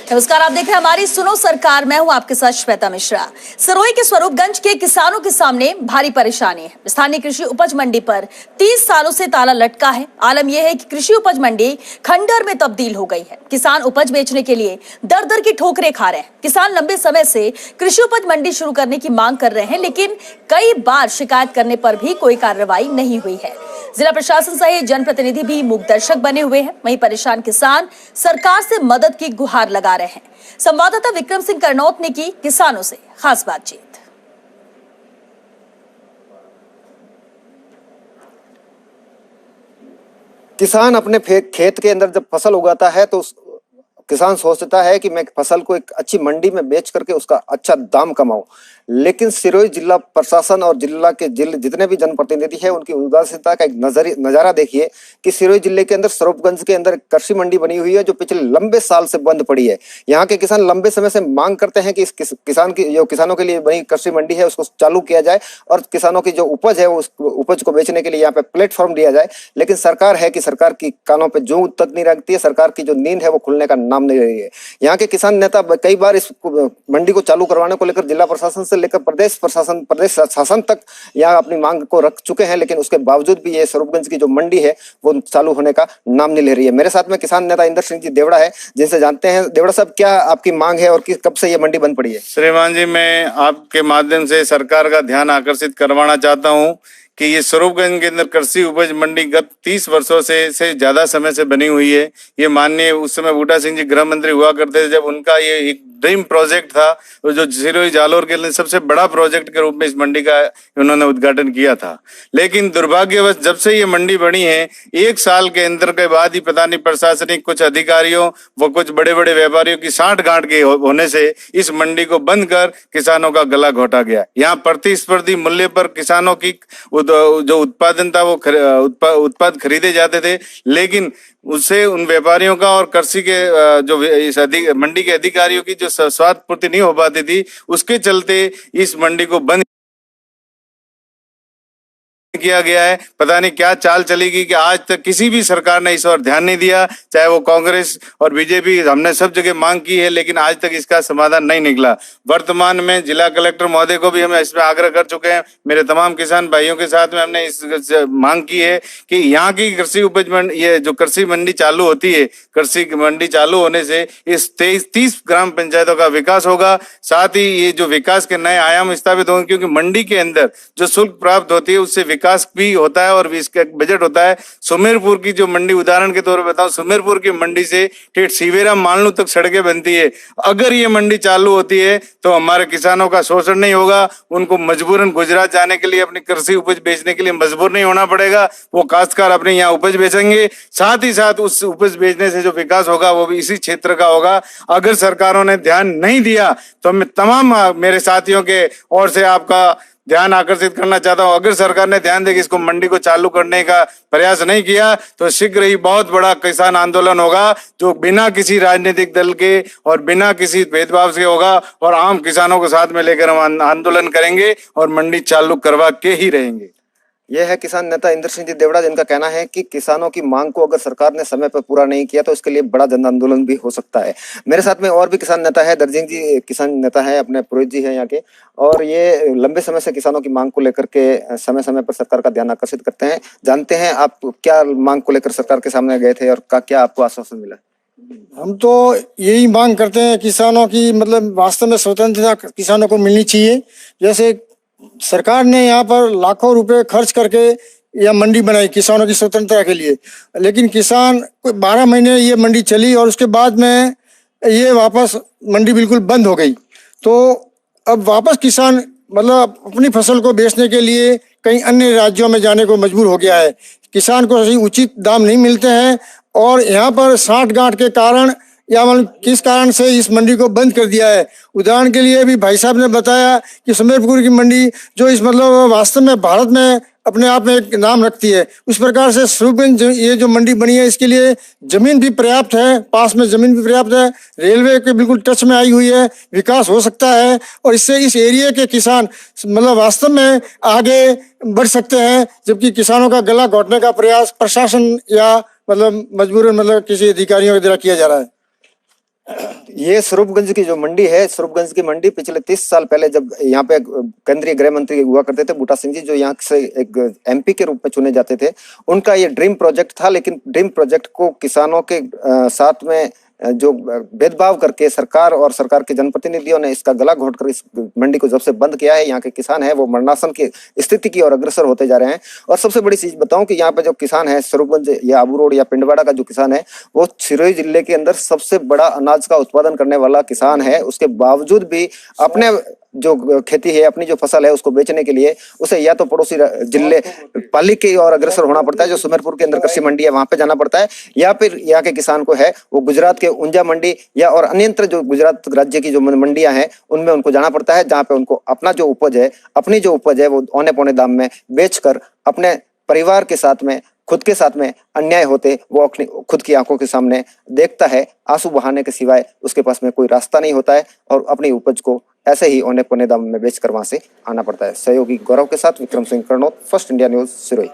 नमस्कार, आप देख रहे हैं हमारी सुनो सरकार। मैं हूं आपके साथ श्वेता मिश्रा। सिरोही के स्वरूपगंज के किसानों के सामने भारी परेशानी है। स्थानीय कृषि उपज मंडी पर 30 सालों से ताला लटका है। आलम यह है कि कृषि उपज मंडी खंडहर में तब्दील हो गई है। किसान उपज बेचने के लिए दर दर की ठोकरें खा रहे हैं। किसान लंबे समय से कृषि उपज मंडी शुरू करने की मांग कर रहे हैं, लेकिन कई बार शिकायत करने पर भी कोई कार्रवाई नहीं हुई है। जिला प्रशासन सहित जनप्रतिनिधि भी मूक दर्शक बने हुए हैं। वहीं परेशान किसान सरकार से मदद की गुहार लगा रहे हैं। संवाददाता विक्रम सिंह करनौत ने की किसानों से खास बातचीत। किसान अपने खेत के अंदर जब फसल उगाता है तो किसान सोचता है कि मैं फसल को एक अच्छी मंडी में बेच करके उसका अच्छा दाम कमाऊं, लेकिन सिरोही जिला प्रशासन और जिला के जितने भी जनप्रतिनिधि हैं उनकी उदासीनता का एक नजारा देखिए कि सिरोही जिले के अंदर स्वरूपगंज के अंदर कृषि मंडी बनी हुई है जो पिछले लंबे साल से बंद पड़ी है। यहाँ के किसान लंबे समय से मांग करते हैं कि इस किसानों के लिए बनी कृषि मंडी है उसको चालू किया जाए और किसानों की जो उपज है उस उपज को बेचने के लिए यहाँ पे प्लेटफॉर्म दिया जाए। लेकिन सरकार की कानों पे जो तक नहीं रखती है, सरकार की जो नींद है वो खुलने का नाम नहीं रही है। यहाँ के किसान नेता कई बार इस मंडी को चालू करवाने को लेकर जिला प्रशासन से लेकर प्रदेश शासन तक यहाँ अपनी मांग को रख चुके हैं, लेकिन उसके बावजूद भी ये स्वरूपगंज की जो मंडी है वो चालू होने का नाम नहीं ले रही है। मेरे साथ में किसान नेता इंदर सिंह जी देवड़ा है, जिनसे जानते हैं। देवड़ा साहब, क्या आपकी मांग है और कब से ये मंडी बंद पड़ी है? श्रीमान जी, मैं आपके माध्यम से सरकार का ध्यान आकर्षित करवाना चाहता हूं कि ये स्वरूपगंज के अंदर कृषि उपज मंडी गत 30 वर्षों से ज्यादा समय से बनी हुई है। ये माननीय उस समय बूटा सिंह जी गृह मंत्री हुआ करते थे, जब उनका ये एक ड्रीम प्रोजेक्ट था जो सिरोही जालोर के लिए सबसे बड़ा प्रोजेक्ट के रूप में इस मंडी का उन्होंने उद्घाटन किया था। लेकिन दुर्भाग्यवश जब से ये मंडी बनी है, 1 साल के अंदर के बाद ही पता नहीं प्रशासनिक कुछ अधिकारियों व कुछ बड़े बड़े व्यापारियों की साठ गांठ के होने से इस मंडी को बंद कर किसानों का गला घोटा गया। यहाँ प्रतिस्पर्धी मूल्य पर किसानों की जो उत्पादन था वो उत्पाद खरीदे जाते थे, लेकिन उससे उन व्यापारियों का और कृषि के जो इस मंडी के अधिकारियों की जो स्वार्थ पूर्ति नहीं हो पाती थी, उसके चलते इस मंडी को बंद किया गया है। पता नहीं क्या चाल चलेगी कि आज तक किसी भी सरकार ने इस ओर ध्यान नहीं दिया, चाहे वो कांग्रेस और बीजेपी। हमने सब जगह मांग की है, लेकिन आज तक इसका समाधान नहीं निकला। वर्तमान में जिला कलेक्टर महोदय को भी हम इसमें आग्रह कर चुके हैं। मेरे तमाम किसान भाइयों के साथ में हमने इस मांग की है कि यहाँ की कृषि उपज मंडी, ये जो कृषि मंडी चालू होती है, कृषि मंडी चालू होने से इस 30 ग्राम पंचायतों का विकास होगा। साथ ही ये जो विकास के नए आयाम स्थापित होंगे, क्योंकि मंडी के अंदर जो शुल्क प्राप्त होती है उससे विकास भी होता है और इसका बजट होता है। सुमेरपुर की जो मंडी, उदाहरण के तौर पर बताऊं, सुमेरपुर की मंडी से ठेठ सीवेरा मानलू तक सड़कें बनती है। अगर ये मंडी चालू होती है तो हमारे किसानों का शोषण नहीं होगा, उनको मजबूरन गुजरात जाने के लिए अपनी कृषि उपज बेचने के लिए मजबूर नहीं होना पड़ेगा। वो काश्तकार अपने यहाँ उपज बेचेंगे, साथ ही साथ उस उपज बेचने से जो विकास होगा वो भी इसी क्षेत्र का होगा। अगर सरकारों ने ध्यान नहीं दिया तो मैं तमाम मेरे साथियों के ओर से आपका ध्यान आकर्षित करना चाहता हूं, अगर सरकार ने ध्यान दे कि इसको मंडी को चालू करने का प्रयास नहीं किया तो शीघ्र ही बहुत बड़ा किसान आंदोलन होगा, जो बिना किसी राजनीतिक दल के और बिना किसी भेदभाव से होगा और आम किसानों को साथ में लेकर हम आंदोलन करेंगे और मंडी चालू करवा के ही रहेंगे। यह है किसान नेता इंदर सिंह जी देवड़ा, जिनका कहना है कि किसानों की मांग को अगर सरकार ने समय पर पूरा नहीं किया तो इसके लिए बड़ा जन आंदोलन भी हो सकता है। मेरे साथ में और भी किसान नेता है, दर्जिंग जी किसान नेता है, अपने पुरोहित जी है यहाँ के, और ये लंबे समय से किसानों की मांग को लेकर के समय समय पर सरकार का ध्यान आकर्षित करते हैं। जानते हैं आप क्या मांग को लेकर सरकार के सामने गए थे और क्या आपको आश्वासन मिला? हम तो यही मांग करते हैं किसानों की, मतलब वास्तव में स्वतंत्रता किसानों को मिलनी चाहिए। जैसे सरकार ने यहाँ पर लाखों रुपए खर्च करके यह मंडी बनाई किसानों की स्वतंत्रता के लिए, लेकिन किसान 12 महीने ये मंडी चली और उसके बाद में ये वापस मंडी बिल्कुल बंद हो गई। तो अब वापस किसान मतलब अपनी फसल को बेचने के लिए कई अन्य राज्यों में जाने को मजबूर हो गया है। किसान को सही उचित दाम नहीं मिलते हैं और यहाँ पर साठ गांठ के कारण या मतलब किस कारण से इस मंडी को बंद कर दिया है। उदाहरण के लिए भी भाई साहब ने बताया कि सुमेरपुर की मंडी जो इस मतलब वास्तव में भारत में अपने आप में एक नाम रखती है, उस प्रकार से स्वरूपगंज ये जो मंडी बनी है इसके लिए जमीन भी पर्याप्त है, पास में जमीन भी पर्याप्त है, रेलवे के बिल्कुल टच में आई हुई है, विकास हो सकता है और इससे इस एरिया के किसान मतलब वास्तव में आगे बढ़ सकते हैं। जबकि किसानों का गला घोटने का प्रयास प्रशासन या मतलब मजबूरन मतलब किसी अधिकारियों के द्वारा किया जा रहा है। ये स्वरूपगंज की जो मंडी है, स्वरूपगंज की मंडी पिछले 30 साल पहले जब यहाँ पे केंद्रीय गृह मंत्री हुआ करते थे बूटा सिंह जी, जो यहाँ से एक एमपी के रूप में चुने जाते थे, उनका ये ड्रीम प्रोजेक्ट था। लेकिन ड्रीम प्रोजेक्ट को किसानों के साथ में जो भेदभाव करके सरकार और सरकार के जनप्रतिनिधियों ने इसका गला घोटकर इस मंडी को जब से बंद किया है, यहाँ के किसान है वो मरणासन की स्थिति की ओर अग्रसर होते जा रहे हैं। और सबसे बड़ी चीज बताऊं कि यहाँ पे जो किसान है स्वरूपगंज या आबू रोड या पिंडवाड़ा का जो किसान है, वो सिरोही जिले के अंदर सबसे बड़ा अनाज का उत्पादन करने वाला किसान है। उसके बावजूद भी अपने जो खेती है, अपनी जो फसल है, उसको बेचने के लिए उसे या तो पड़ोसी जिले पाली की ओर अग्रसर होना पड़ता है, जो सुमेरपुर के अंदर कृषि मंडी है वहां पे जाना पड़ता है, या फिर यहाँ के किसान को है वो गुजरात के ऊंजा मंडी या और अन्यत्र जो गुजरात राज्य की जो मंडियां हैं उनमें उनको जाना पड़ता है, जहाँ पे उनको अपना जो उपज है, अपनी जो उपज है वो औने पौने दाम में बेचकर अपने परिवार के साथ में, खुद के साथ में अन्याय होते वो अपनी खुद की आंखों के सामने देखता है। आंसू बहाने के सिवाय उसके पास में कोई रास्ता नहीं होता है और अपनी उपज को ऐसे ही औने पौने दाम में बेचकर वहां से आना पड़ता है। सहयोगी गौरव के साथ Vikram Singh Karnaut, first India news, Sirohi.